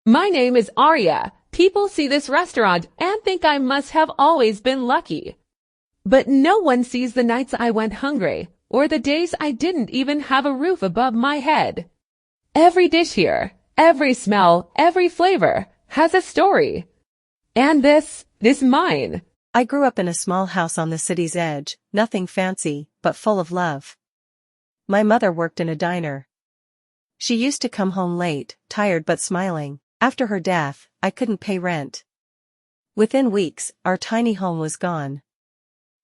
My name is Aria. People see this restaurant and think I must have always been lucky. But no one sees the nights I went hungry, or the days I didn't even have a roof above my head. Every dish here, every smell, every flavor, has a story. And this mine. I grew up in a small house on the city's edge, nothing fancy, but full of love. My mother worked in a diner. She used to come home late, tired but smiling. After her death, I couldn't pay rent. Within weeks, our tiny home was gone.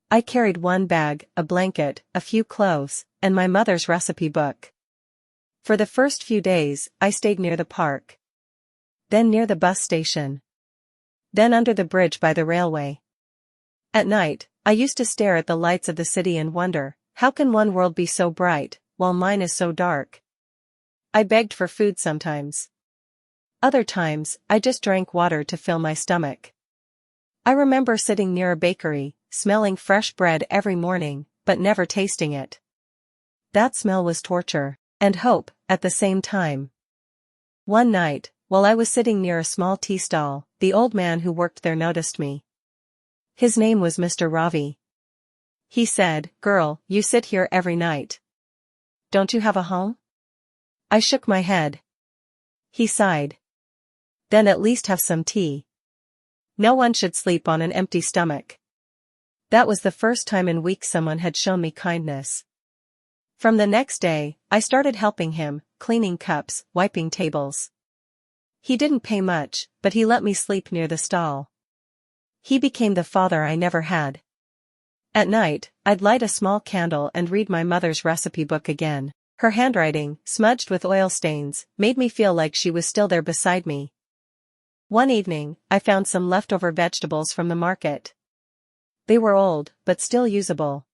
I carried one bag, a blanket, a few clothes, and my mother's recipe book. For the first few days, I stayed near the park. Then near the bus station. Then under the bridge by the railway. At night, I used to stare at the lights of the city and wonder, how can one world be so bright, while mine is so dark? I begged for food sometimes. Other times, I just drank water to fill my stomach. I remember sitting near a bakery, smelling fresh bread every morning, but never tasting it. That smell was torture, and hope, at the same time. One night, while I was sitting near a small tea stall, the old man who worked there noticed me. His name was Mr. Ravi. He said, "Girl, you sit here every night. Don't you have a home?" I shook my head. He sighed. "Then at least have some tea. No one should sleep on an empty stomach." That was the first time in weeks someone had shown me kindness. From the next day, I started helping him, cleaning cups, wiping tables. He didn't pay much, but he let me sleep near the stall. He became the father I never had. At night, I'd light a small candle and read my mother's recipe book again. Her handwriting, smudged with oil stains, made me feel like she was still there beside me. One evening, I found some leftover vegetables from the market. They were old, but still usable.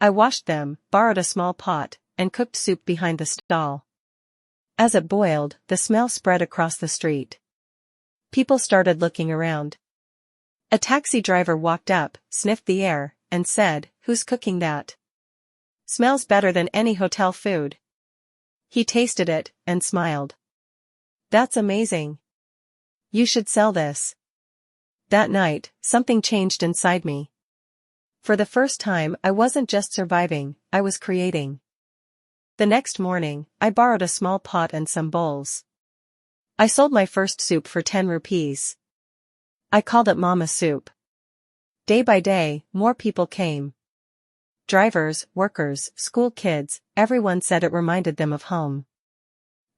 I washed them, borrowed a small pot, and cooked soup behind the stall. As it boiled, the smell spread across the street. People started looking around. A taxi driver walked up, sniffed the air, and said, "Who's cooking that? Smells better than any hotel food." He tasted it, and smiled. "That's amazing. You should sell this." That night, something changed inside me. For the first time, I wasn't just surviving, I was creating. The next morning, I borrowed a small pot and some bowls. I sold my first soup for 10 rupees. I called it Mama Soup. Day by day, more people came. Drivers, workers, school kids, everyone said it reminded them of home.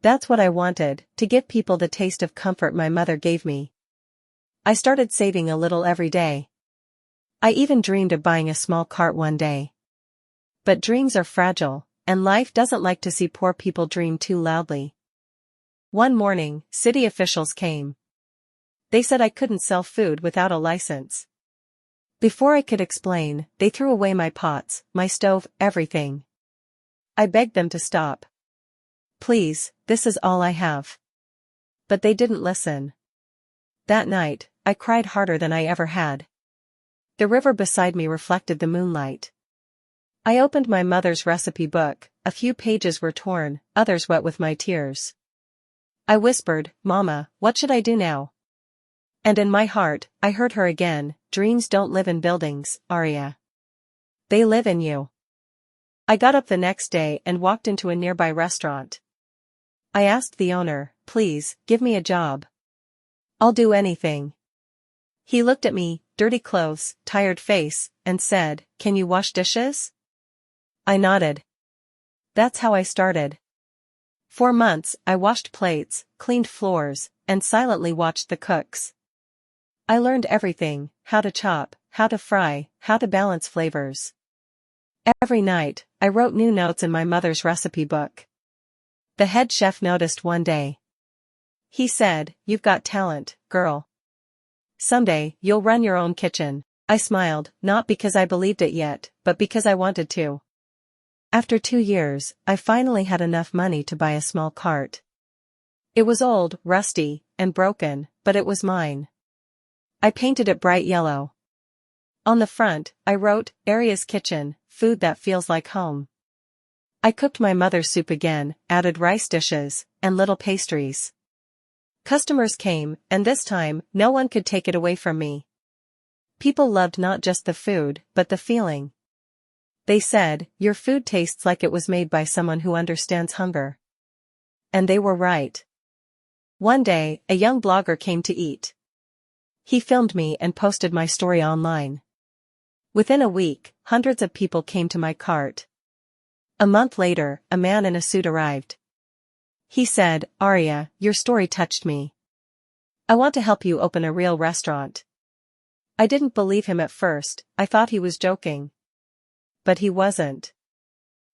That's what I wanted, to give people the taste of comfort my mother gave me. I started saving a little every day. I even dreamed of buying a small cart one day. But dreams are fragile, and life doesn't like to see poor people dream too loudly. One morning, city officials came. They said I couldn't sell food without a license. Before I could explain, they threw away my pots, my stove, everything. I begged them to stop. "Please, this is all I have." But they didn't listen. That night, I cried harder than I ever had. The river beside me reflected the moonlight. I opened my mother's recipe book, a few pages were torn, others wet with my tears. I whispered, "Mama, what should I do now?" And in my heart, I heard her again, "Dreams don't live in buildings, Aria. They live in you." I got up the next day and walked into a nearby restaurant. I asked the owner, "Please, give me a job. I'll do anything." He looked at me, dirty clothes, tired face, and said, "Can you wash dishes?" I nodded. That's how I started. For months, I washed plates, cleaned floors, and silently watched the cooks. I learned everything, how to chop, how to fry, how to balance flavors. Every night, I wrote new notes in my mother's recipe book. The head chef noticed one day. He said, "You've got talent, girl. Someday, you'll run your own kitchen." I smiled, not because I believed it yet, but because I wanted to. After 2 years, I finally had enough money to buy a small cart. It was old, rusty, and broken, but it was mine. I painted it bright yellow. On the front, I wrote, "Aria's Kitchen, food that feels like home." I cooked my mother's soup again, added rice dishes, and little pastries. Customers came, and this time, no one could take it away from me. People loved not just the food, but the feeling. They said, "Your food tastes like it was made by someone who understands hunger." And they were right. One day, a young blogger came to eat. He filmed me and posted my story online. Within a week, hundreds of people came to my cart. A month later, a man in a suit arrived. He said, "Aria, your story touched me. I want to help you open a real restaurant." I didn't believe him at first, I thought he was joking. But he wasn't.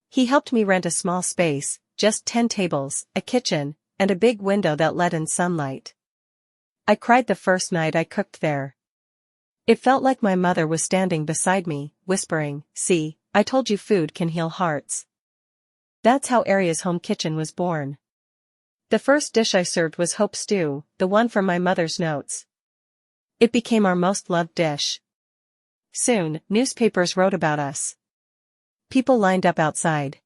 He helped me rent a small space, just 10 tables, a kitchen, and a big window that let in sunlight. I cried the first night I cooked there. It felt like my mother was standing beside me, whispering, "See, I told you food can heal hearts." That's how Aria's home kitchen was born. The first dish I served was hope stew, the one from my mother's notes. It became our most loved dish. Soon, newspapers wrote about us. People lined up outside.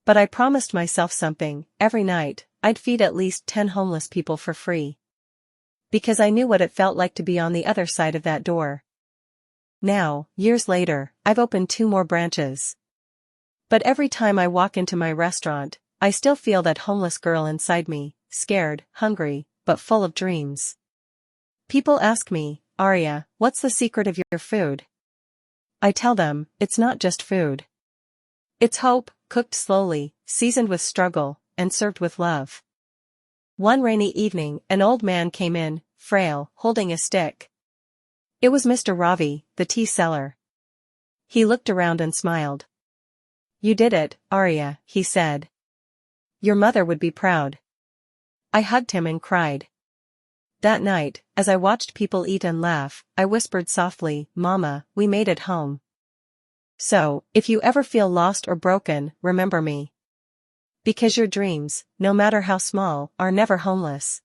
But I promised myself something: every night, I'd feed at least 10 homeless people for free. Because I knew what it felt like to be on the other side of that door. Now, years later, I've opened 2 more branches. But every time I walk into my restaurant, I still feel that homeless girl inside me, scared, hungry, but full of dreams. People ask me, "Aria, what's the secret of your food?" I tell them, it's not just food. It's hope, cooked slowly, seasoned with struggle, and served with love. One rainy evening, an old man came in, frail, holding a stick. It was Mr. Ravi, the tea seller. He looked around and smiled. "You did it, Aria," he said. "Your mother would be proud." I hugged him and cried. That night, as I watched people eat and laugh, I whispered softly, "Mama, we made it home." So, if you ever feel lost or broken, remember me. Because your dreams, no matter how small, are never homeless.